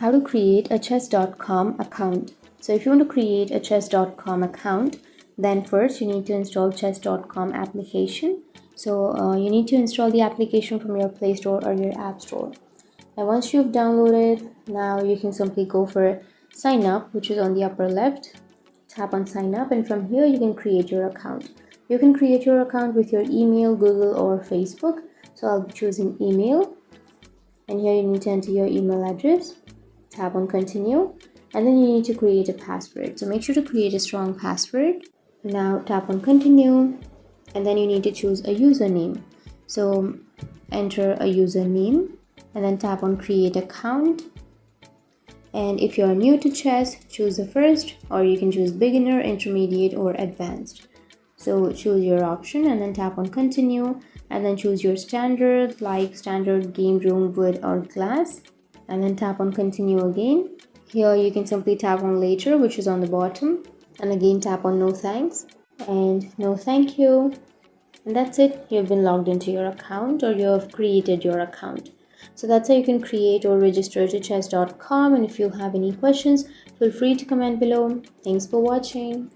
How to create a chess.com account. So if you want to create a chess.com account, then first you need to install chess.com application. So you need to install the application from your Play Store or your App Store. And once you've downloaded, now you can simply go for sign up, which is on the upper left. Tap on sign up, and from here you can create your account. You can create your account with your email, Google, or Facebook. So I'll be choosing email, and here you need to enter your email address. Tap on continue, and then you need to create a password. So make sure to create a strong password. Now tap on continue, and then you need to choose a username. So enter a username, and then tap on create account. And if you're new to chess, choose the first, or you can choose beginner, intermediate, or advanced. So choose your option and then tap on continue, and then choose your standard, like standard, game room, wood, or glass, and then tap on continue again. Here you can simply tap on later, which is on the bottom, and again tap on no thanks and no thank you. And that's it. You've been logged into your account, or you have created your account. So that's how you can create or register to chess.com. And if you have any questions, feel free to comment below. Thanks for watching.